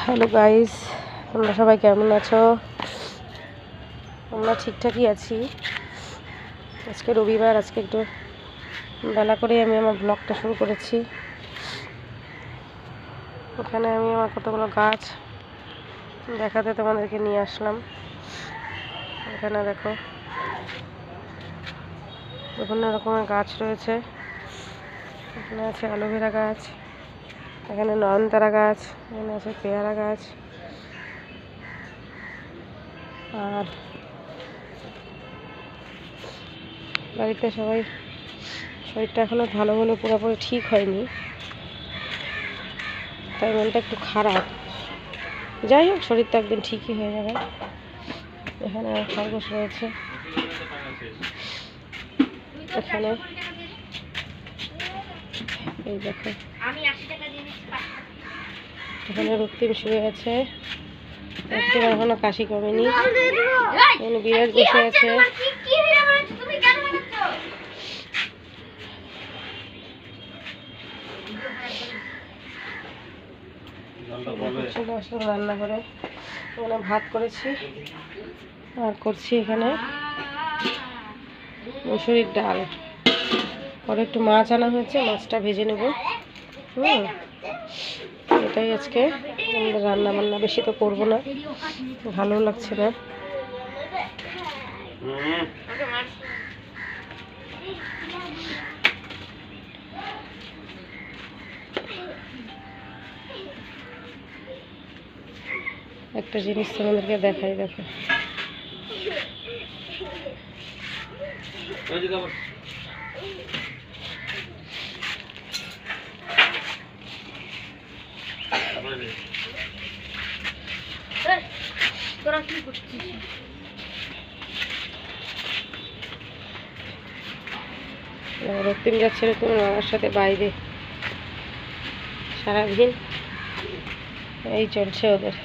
Hello guys, তোমরা সবাই কেমন আছো? আমরা ঠিকঠাকই আছি। আজকে রবিবার, আজকে একটু বেলা করে আমি আমার ব্লগটা শুরু করেছি। ওখানে আমি আমার কতগুলো গাছ দেখাতে তোমাদেরকে নিয়ে আসলাম। এখানে দেখো বিভিন্ন রকমের গাছ রয়েছে। এখানে আছে অ্যালোভেরা গাছ, এখানে নয়নতারা গাছ, এখানে আছে পেয়ারা গাছ, আর বাড়িতে সবাই শরীরটা এখনো ভালো হলো পুরোপুরি ঠিক হয়নি, তাই মনটা একটু খারাপ। যাই হোক, শরীর তো একদিন ঠিকই হয়ে যাবে। এখানে খরগোশ রয়েছে, এখানে এই দেখো এখানে রক্তিম শুয়ে আছে, একটু এখনো কাশি কমেনি। এখানে বিরাট বসে আছে। রান্না করে এখানে ভাত করেছি আর করছি এখানে মুসুরির ডাল। পরে একটু মাছ আনা হয়েছে, মাছটা ভেজে নেব। এটাই আজকে রান্না বান্না, বেশি তো করবো না, ভালো লাগছে না। একটা জিনিস তোমাদেরকে দেখাই, দেখো তোরা কি করছিস? রক্তিম যাচ্ছে তোমার মামার সাথে বাইরে, সারাদিন এই চলছে ওদের।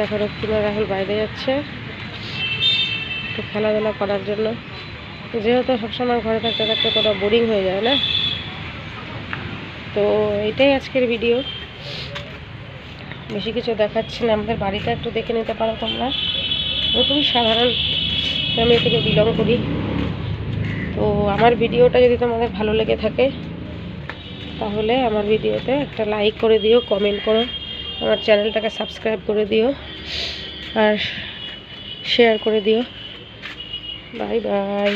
দেখো রক্তিম আর রাহুল বাইরে যাচ্ছে একটু খেলাধুলা করার জন্য, যেহেতু সবসময় ঘরে থাকতে থাকতে তোরা বোরিং হয়ে যায় না। তো এটাই আজকের ভিডিও, বেশি কিছু দেখাচ্ছি না। আমাদের বাড়িটা একটু দেখে নিতে পারো তোমরা। খুবই সাধারণ ফ্যামিলি থেকে বিলং করি। তো আমার ভিডিওটা যদি তোমাদের ভালো লেগে থাকে তাহলে আমার ভিডিওতে একটা লাইক করে দিও, কমেন্ট করো, আমার চ্যানেলটাকে সাবস্ক্রাইব করে দিও আর শেয়ার করে দিও। Bye bye.